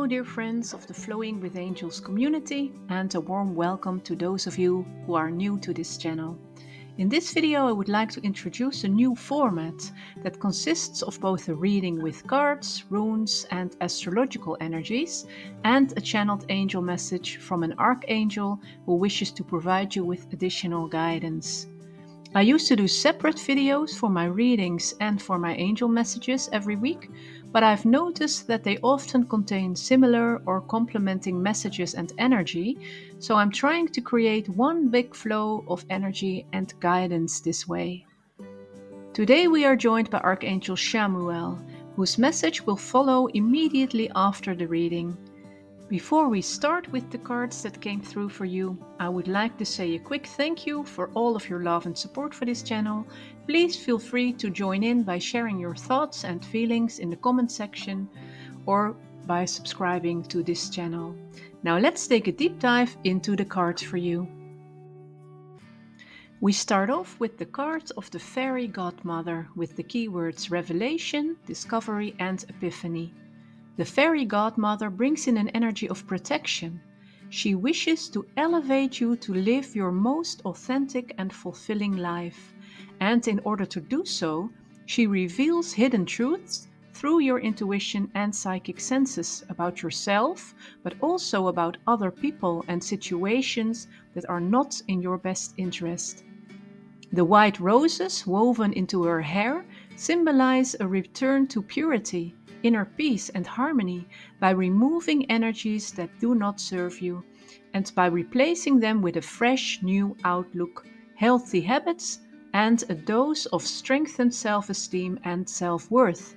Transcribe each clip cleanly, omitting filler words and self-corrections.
dear friends of the Flowing with Angels community, and a warm welcome to those of you who are new to this channel. In this video, I would like to introduce a new format that consists of both a reading with cards, runes, and astrological energies, and a channeled angel message from an archangel who wishes to provide you with additional guidance. I used to do separate videos for my readings and for my angel messages every week, but I've noticed that they often contain similar or complementing messages and energy, so I'm trying to create one big flow of energy and guidance this way. Today we are joined by Archangel Shamuel, whose message will follow immediately after the reading. Before we start with the cards that came through for you, I would like to say a quick thank you for all of your love and support for this channel. Please feel free to join in by sharing your thoughts and feelings in the comment section or by subscribing to this channel. Now let's take a deep dive into the cards for you. We start off with the card of the Fairy Godmother with the keywords Revelation, Discovery and Epiphany. The Fairy Godmother brings in an energy of protection. She wishes to elevate you to live your most authentic and fulfilling life. And in order to do so, she reveals hidden truths through your intuition and psychic senses about yourself, but also about other people and situations that are not in your best interest. The white roses woven into her hair symbolize a return to purity, inner peace and harmony by removing energies that do not serve you and by replacing them with a fresh new outlook, healthy habits, and a dose of strengthened self-esteem and self-worth.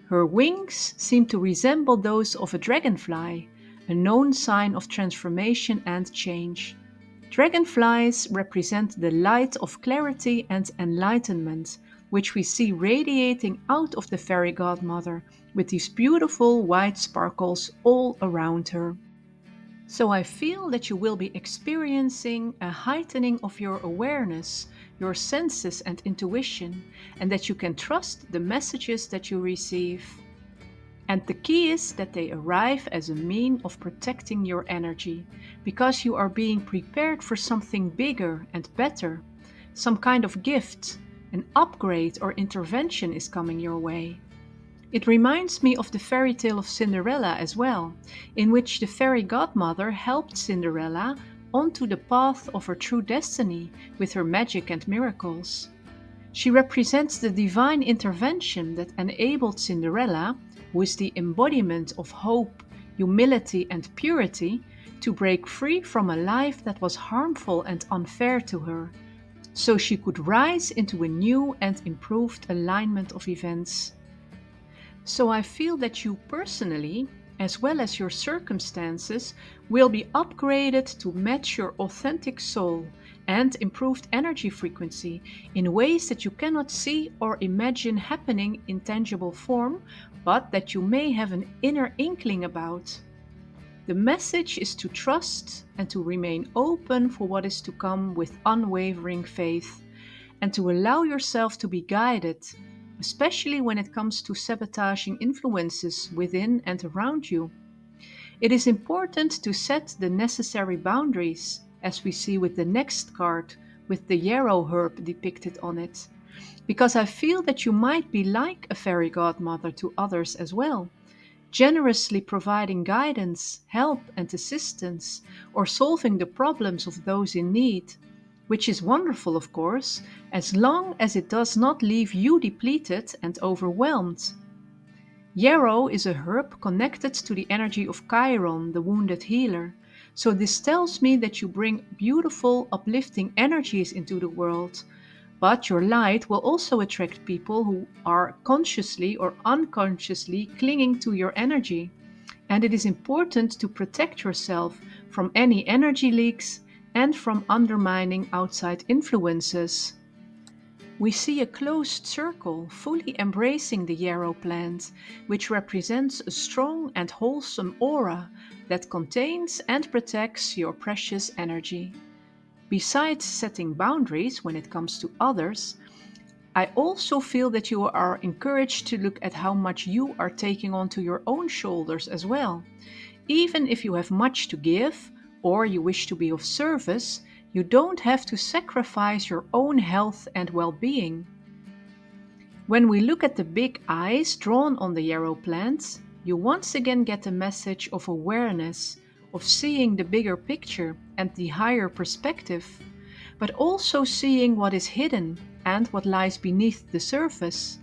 Her wings seem to resemble those of a dragonfly, a known sign of transformation and change. Dragonflies represent the light of clarity and enlightenment, which we see radiating out of the Fairy Godmother with these beautiful white sparkles all around her. So I feel that you will be experiencing a heightening of your awareness, your senses and intuition, and that you can trust the messages that you receive. And the key is that they arrive as a mean of protecting your energy, because you are being prepared for something bigger and better. Some kind of gift, an upgrade or intervention is coming your way. It reminds me of the fairy tale of Cinderella as well, in which the fairy godmother helped Cinderella onto the path of her true destiny with her magic and miracles. She represents the divine intervention that enabled Cinderella, who is the embodiment of hope, humility and purity, to break free from a life that was harmful and unfair to her, so she could rise into a new and improved alignment of events. So I feel that you personally, as well as your circumstances, will be upgraded to match your authentic soul and improved energy frequency in ways that you cannot see or imagine happening in tangible form, but that you may have an inner inkling about. The message is to trust and to remain open for what is to come with unwavering faith, and to allow yourself to be guided, especially when it comes to sabotaging influences within and around you. It is important to set the necessary boundaries, as we see with the next card, with the yarrow herb depicted on it, because I feel that you might be like a fairy godmother to others as well, generously providing guidance, help and assistance, or solving the problems of those in need, which is wonderful of course, as long as it does not leave you depleted and overwhelmed. Yarrow is a herb connected to the energy of Chiron, the wounded healer, so this tells me that you bring beautiful, uplifting energies into the world, but your light will also attract people who are consciously or unconsciously clinging to your energy, and it is important to protect yourself from any energy leaks and from undermining outside influences. We see a closed circle fully embracing the yarrow plant, which represents a strong and wholesome aura that contains and protects your precious energy. Besides setting boundaries when it comes to others, I also feel that you are encouraged to look at how much you are taking onto your own shoulders as well. Even if you have much to give or you wish to be of service, you don't have to sacrifice your own health and well-being. When we look at the big eyes drawn on the yarrow plant, you once again get a message of awareness, of seeing the bigger picture and the higher perspective, but also seeing what is hidden and what lies beneath the surface.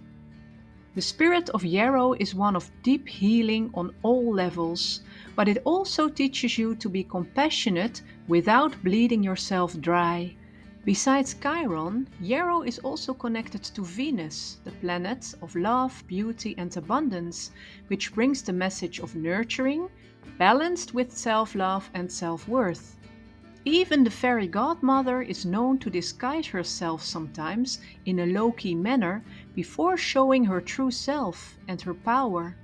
The spirit of yarrow is one of deep healing on all levels, but it also teaches you to be compassionate without bleeding yourself dry. Besides Chiron, yarrow is also connected to Venus, the planet of love, beauty, and abundance, which brings the message of nurturing, balanced with self-love and self-worth. Even the fairy godmother is known to disguise herself sometimes in a low-key manner before showing her true self and her power,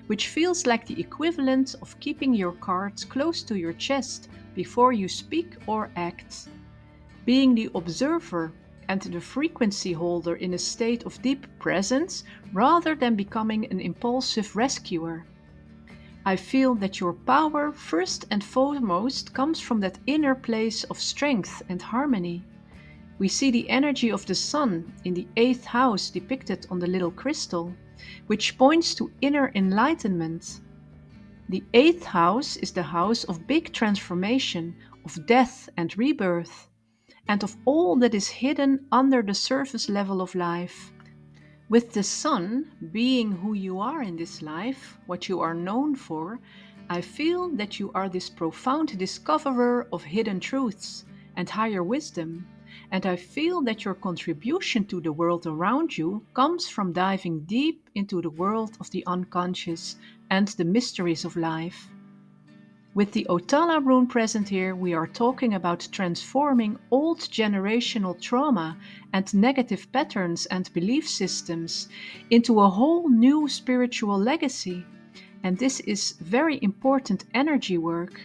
which feels like the equivalent of keeping your cards close to your chest before you speak or act. Being the observer and the frequency holder in a state of deep presence rather than becoming an impulsive rescuer. I feel that your power first and foremost comes from that inner place of strength and harmony. We see the energy of the sun in the 8th house depicted on the little crystal, which points to inner enlightenment. The 8th house is the house of big transformation, of death and rebirth, and of all that is hidden under the surface level of life. With the sun being who you are in this life, what you are known for, I feel that you are this profound discoverer of hidden truths and higher wisdom, and I feel that your contribution to the world around you comes from diving deep into the world of the unconscious and the mysteries of life. With the Otala rune present here, we are talking about transforming old generational trauma and negative patterns and belief systems into a whole new spiritual legacy. And this is very important energy work.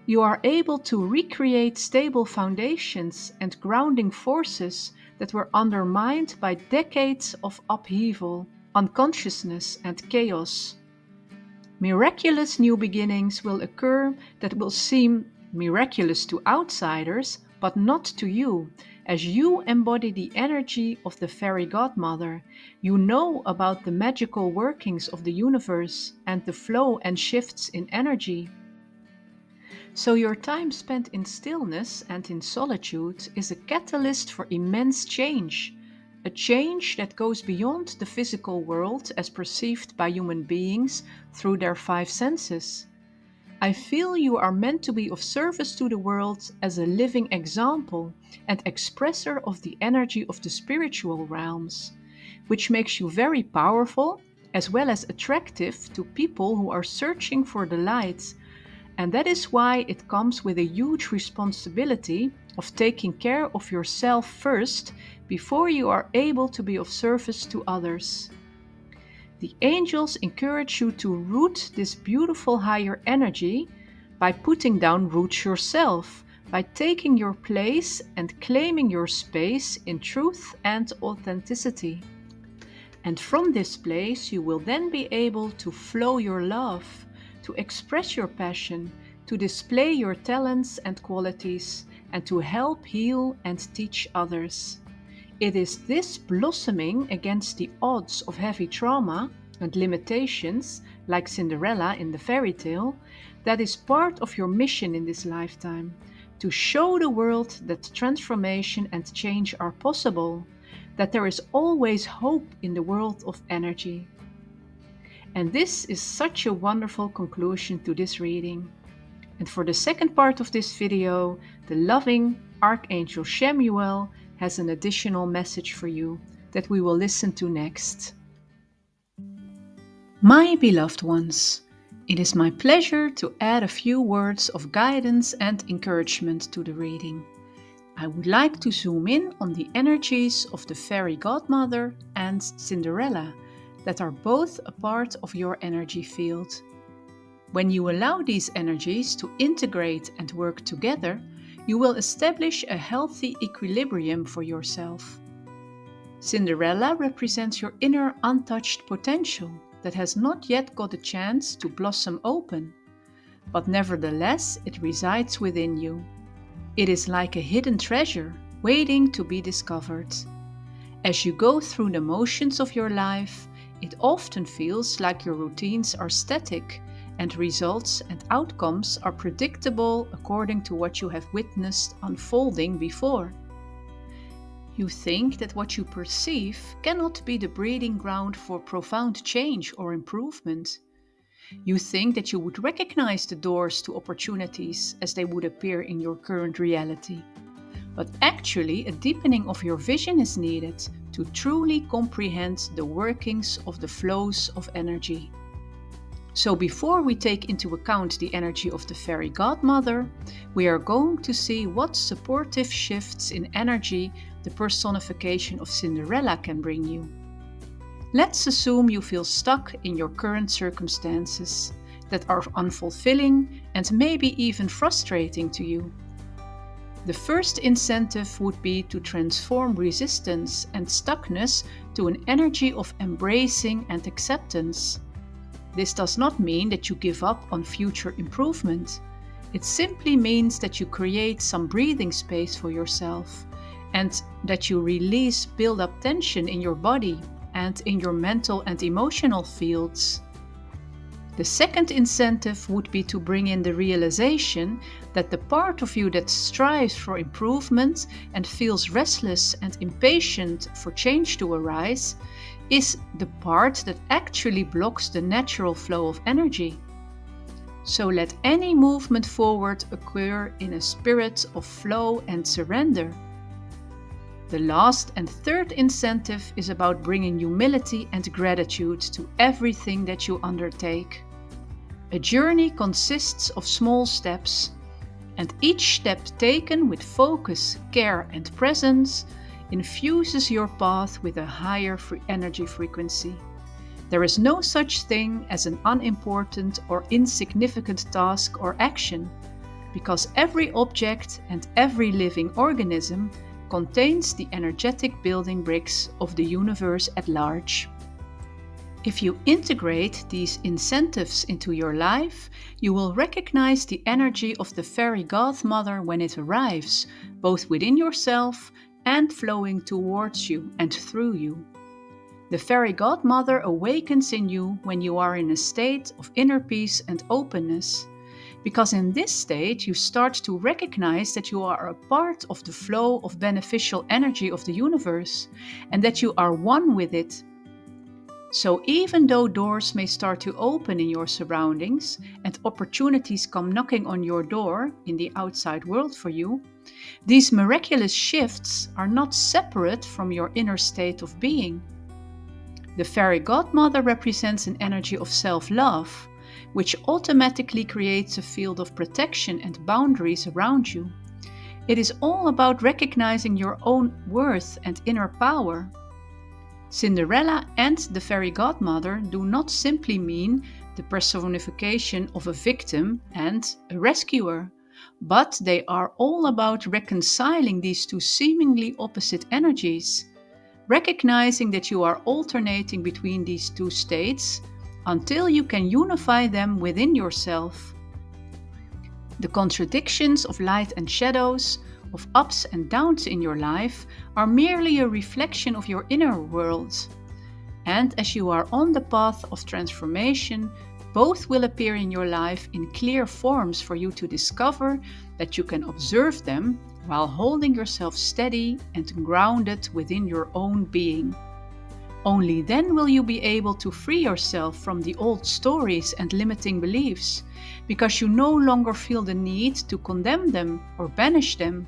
You are able to recreate stable foundations and grounding forces that were undermined by decades of upheaval, unconsciousness, and chaos. Miraculous new beginnings will occur that will seem miraculous to outsiders, but not to you, as you embody the energy of the fairy godmother. You know about the magical workings of the universe and the flow and shifts in energy. So your time spent in stillness and in solitude is a catalyst for immense change. A change that goes beyond the physical world as perceived by human beings through their 5 senses. I feel you are meant to be of service to the world as a living example and expresser of the energy of the spiritual realms, which makes you very powerful as well as attractive to people who are searching for the light. And that is why it comes with a huge responsibility of taking care of yourself first before you are able to be of service to others. The angels encourage you to root this beautiful higher energy by putting down roots yourself, by taking your place and claiming your space in truth and authenticity. And from this place you will then be able to flow your love, to express your passion, to display your talents and qualities, and to help heal and teach others. It is this blossoming against the odds of heavy trauma and limitations, like Cinderella in the fairy tale, that is part of your mission in this lifetime, to show the world that transformation and change are possible, that there is always hope in the world of energy. And this is such a wonderful conclusion to this reading. And for the second part of this video, the loving Archangel Shemuel has an additional message for you that we will listen to next. My beloved ones, it is my pleasure to add a few words of guidance and encouragement to the reading. I would like to zoom in on the energies of the fairy godmother and Cinderella that are both a part of your energy field. When you allow these energies to integrate and work together, you will establish a healthy equilibrium for yourself. Cinderella represents your inner untouched potential that has not yet got a chance to blossom open, but nevertheless it resides within you. It is like a hidden treasure waiting to be discovered. As you go through the motions of your life, it often feels like your routines are static and results and outcomes are predictable according to what you have witnessed unfolding before. You think that what you perceive cannot be the breeding ground for profound change or improvement. You think that you would recognize the doors to opportunities as they would appear in your current reality. But actually, a deepening of your vision is needed to truly comprehend the workings of the flows of energy. So before we take into account the energy of the fairy godmother, we are going to see what supportive shifts in energy the personification of Cinderella can bring you. Let's assume you feel stuck in your current circumstances that are unfulfilling and maybe even frustrating to you. The first incentive would be to transform resistance and stuckness to an energy of embracing and acceptance. This does not mean that you give up on future improvement. It simply means that you create some breathing space for yourself and that you release build-up tension in your body and in your mental and emotional fields. The second incentive would be to bring in the realization that the part of you that strives for improvement and feels restless and impatient for change to arise is the part that actually blocks the natural flow of energy. So let any movement forward occur in a spirit of flow and surrender. The last and third incentive is about bringing humility and gratitude to everything that you undertake. A journey consists of small steps, and each step taken with focus, care, and presence infuses your path with a higher energy frequency. There is no such thing as an unimportant or insignificant task or action, because every object and every living organism contains the energetic building bricks of the universe at large. If you integrate these incentives into your life, you will recognize the energy of the fairy godmother when it arrives, both within yourself and flowing towards you and through you. The fairy godmother awakens in you when you are in a state of inner peace and openness, because in this state you start to recognize that you are a part of the flow of beneficial energy of the universe and that you are one with it. So even though doors may start to open in your surroundings and opportunities come knocking on your door in the outside world for you, these miraculous shifts are not separate from your inner state of being. The fairy godmother represents an energy of self-love, which automatically creates a field of protection and boundaries around you. It is all about recognizing your own worth and inner power. Cinderella and the fairy godmother do not simply mean the personification of a victim and a rescuer, but they are all about reconciling these two seemingly opposite energies, recognizing that you are alternating between these two states until you can unify them within yourself. The contradictions of light and shadows, of ups and downs in your life are merely a reflection of your inner world. And as you are on the path of transformation, both will appear in your life in clear forms for you to discover that you can observe them while holding yourself steady and grounded within your own being. Only then will you be able to free yourself from the old stories and limiting beliefs, because you no longer feel the need to condemn them or banish them,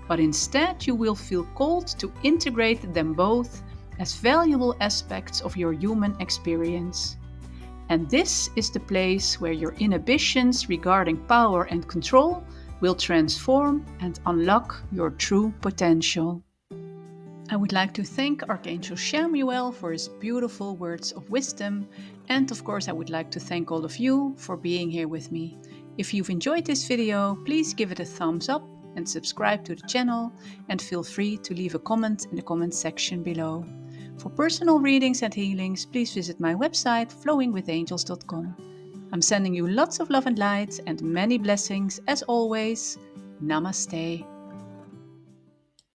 but instead you will feel called to integrate them both as valuable aspects of your human experience. And this is the place where your inhibitions regarding power and control will transform and unlock your true potential. I would like to thank Archangel Chamuel for his beautiful words of wisdom, and of course I would like to thank all of you for being here with me. If you've enjoyed this video, please give it a thumbs up and subscribe to the channel, and feel free to leave a comment in the comment section below. For personal readings and healings, please visit my website flowingwithangels.com. I'm sending you lots of love and light and many blessings as always. Namaste.